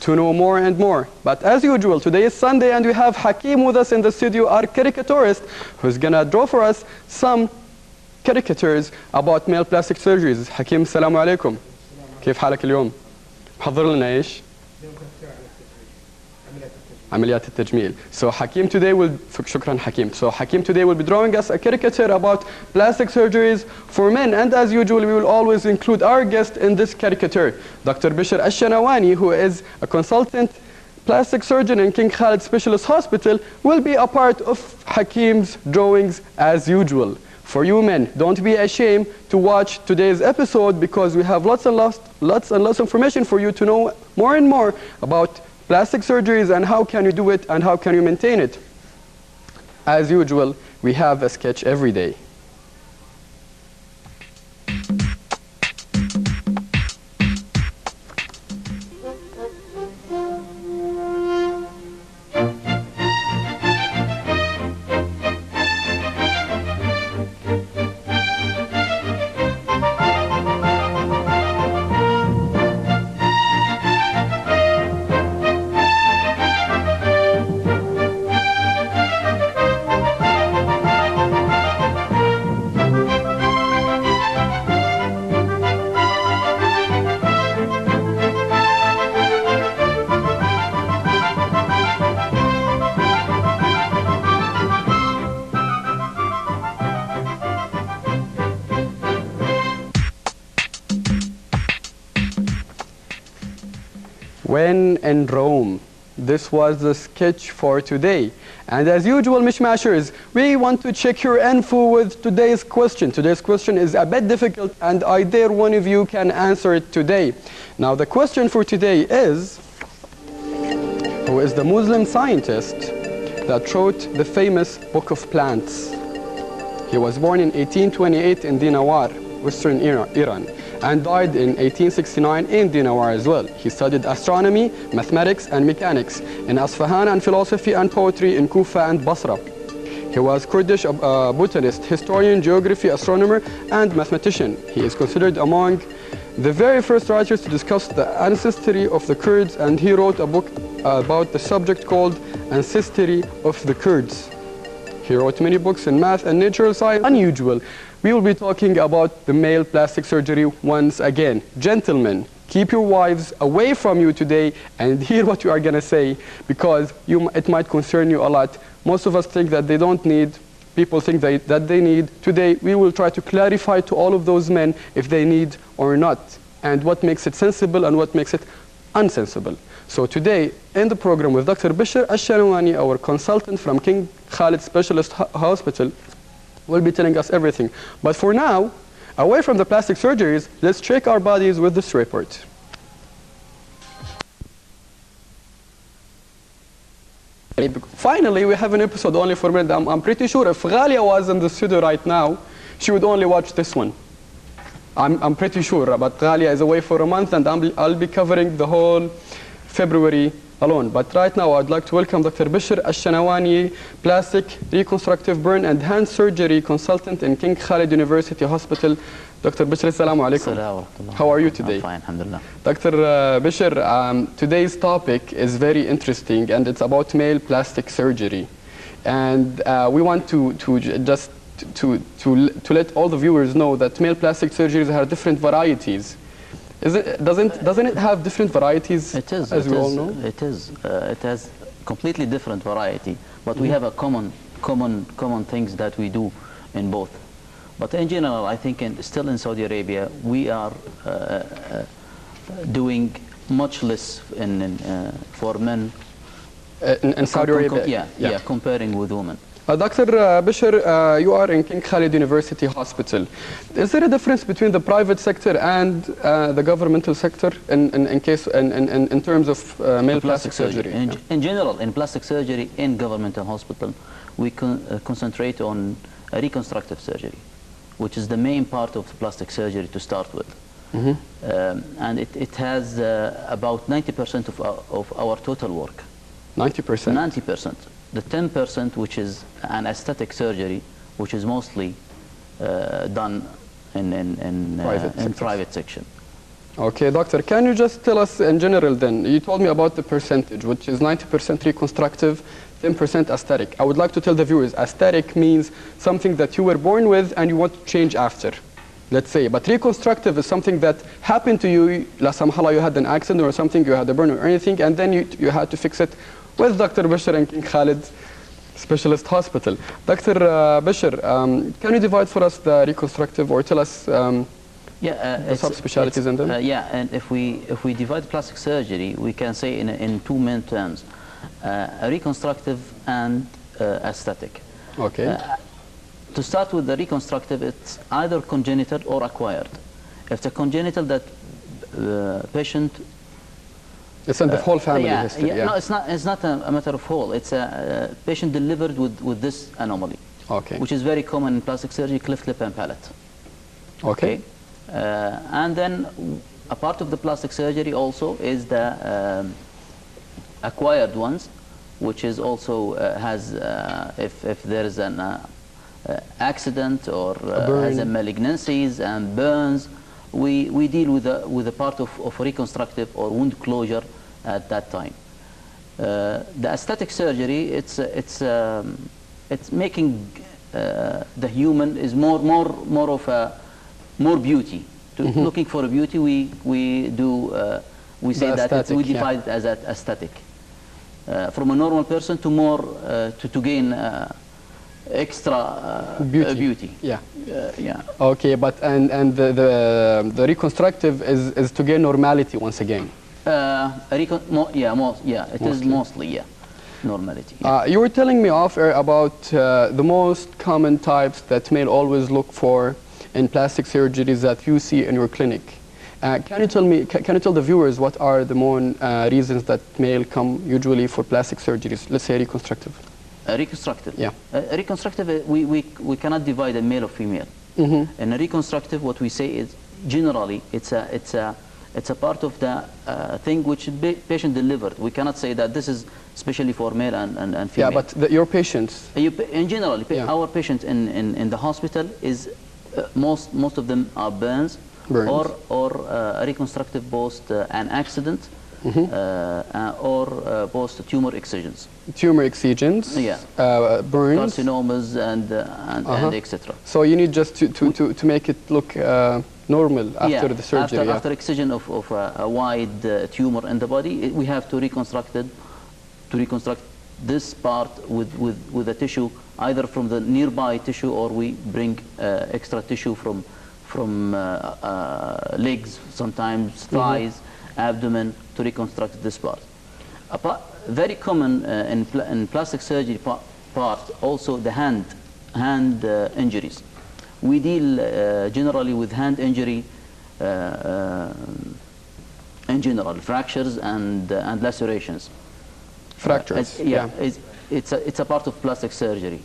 to know more and more. But as usual, today is Sunday and we have Hakim with us in the studio, our caricaturist, who's gonna draw for us some caricatures about male plastic surgeries. Hakim, السلام عليكم. كيف حالك اليوم؟ محضر لنا ايش؟ عمليات التجميل. So Hakim today will شكرا Hakim. So Hakim today will be drawing us a caricature about plastic surgeries for men, and as usual we will always include our guest in this caricature, Dr. Bishr الشنواني, who is a consultant plastic surgeon in King Khalid Specialist Hospital, will be a part of Hakim's drawings as usual. For you men, don't be ashamed to watch today's episode because we have lots and lots of information for you to know more and more about plastic surgeries and how can you do it and how can you maintain it. As usual, we have a sketch every day. When in Rome. This was the sketch for today. And as usual, Mish Mashers, we want to check your info with today's question. Today's question is a bit difficult and I dare one of you can answer it today. Now the question for today is, who is the Muslim scientist that wrote the famous Book of Plants? He was born in 1828 in Dinawar, Western Iran, and died in 1869 in Dinawar as well. He studied astronomy, mathematics and mechanics in Asfahan, and philosophy and poetry in Kufa and Basra. He was Kurdish botanist, historian, geography, astronomer and mathematician. He is considered among the very first writers to discuss the ancestry of the Kurds, and he wrote a book about the subject called Ancestry of the Kurds. He wrote many books in math and natural science. Unusual. We will be talking about the male plastic surgery once again. Gentlemen, keep your wives away from you today and hear what you are going to say, because it might concern you a lot. Most of us think that they don't need, people think that they need. Today we will try to clarify to all of those men if they need or not, and what makes it sensible and what makes it unsensible. So today in the program with Dr. Bishr الشنواني, our consultant from King Khalid Specialist Hospital, will be telling us everything. But for now, away from the plastic surgeries, let's check our bodies with this report. Finally, we have an episode only for men. I'm pretty sure if Ghalia was in the studio right now, she would only watch this one. I'm pretty sure, but Ghalia is away for a month and I'll be covering the whole February alone. But right now I'd like to welcome Dr. Bishr الشنواني, plastic, reconstructive burn and hand surgery consultant in King Khalid University Hospital. Dr. Bishr, assalamu alaikum. How are you today? I'm fine, alhamdulillah. Dr. Bishr, today's topic is very interesting and it's about male plastic surgery. And we want to let all the viewers know that male plastic surgeries have different varieties. Doesn't it have different varieties? It is, as we all know? It is. It has completely different variety, but we have a common things that we do in both. But in general, I think still in Saudi Arabia, we are doing much less for men. In Saudi Arabia? Yeah, comparing with women. Dr. Bishr, you are in King Khalid University Hospital. Is there a difference between the private sector and the governmental sector in terms of male plastic surgery? In general, in plastic surgery in governmental hospital, we concentrate on reconstructive surgery, which is the main part of plastic surgery to start with. And it has about 90% of our total work. 90%? 90%. The 10%, which is an aesthetic surgery, which is mostly done in private section. Okay, doctor, can you just tell us in general then, you told me about the percentage, which is 90% reconstructive, 10% aesthetic. I would like to tell the viewers, aesthetic means something that you were born with and you want to change after, let's say. But reconstructive is something that happened to you, la samhala, you had an accident or something, you had a burn or anything, and then you had to fix it with Dr. Bashir and King Khalid's Specialist Hospital. Dr. Bashir, can you divide for us the reconstructive or tell us the subspecialties in them? Yeah, and if we divide plastic surgery, we can say in two main terms, reconstructive and aesthetic. Okay. To start with the reconstructive, it's either congenital or acquired. If the congenital, that patient, it's in the whole family history. No, it's not a matter of whole. It's a patient delivered with this anomaly, okay, which is very common in plastic surgery, cleft lip and palate. Okay. And then a part of the plastic surgery also is the acquired ones, which is also has if there is an accident or has a malignancies and burns, we deal with a part of reconstructive or wound closure at that time. The aesthetic surgery, it's making the human is more of a more beauty. Looking for a beauty, we say that we divide it as aesthetic. From a normal person to more to gain extra beauty. Yeah. Yeah. Okay, but and the reconstructive is to gain normality once again. It is mostly normality. Yeah. You were telling me off air about the most common types that male always look for in plastic surgeries that you see in your clinic. Can you tell me? Can you tell the viewers what are the main reasons that male come usually for plastic surgeries? Let's say reconstructive. Reconstructive. Yeah. Reconstructive. We cannot divide a male or female. In a reconstructive, what we say is generally it's a part of the thing which patient delivered. We cannot say that this is especially for male and female. Yeah, but your patients. In general, our patients in the hospital is most of them are burns. or reconstructive post an accident or post tumor excisions. Tumor excisions, yeah, burns, carcinomas, and etc. So you need just to make it look normal after the surgery. After excision of a wide tumor in the body, we have to reconstruct this part with a tissue, either from the nearby tissue, or we bring extra tissue from legs, sometimes thighs, abdomen, to reconstruct this part. Very common in plastic surgery part also the hand injuries. We deal generally with hand injury in general, fractures and lacerations. Fractures. It's a part of plastic surgery.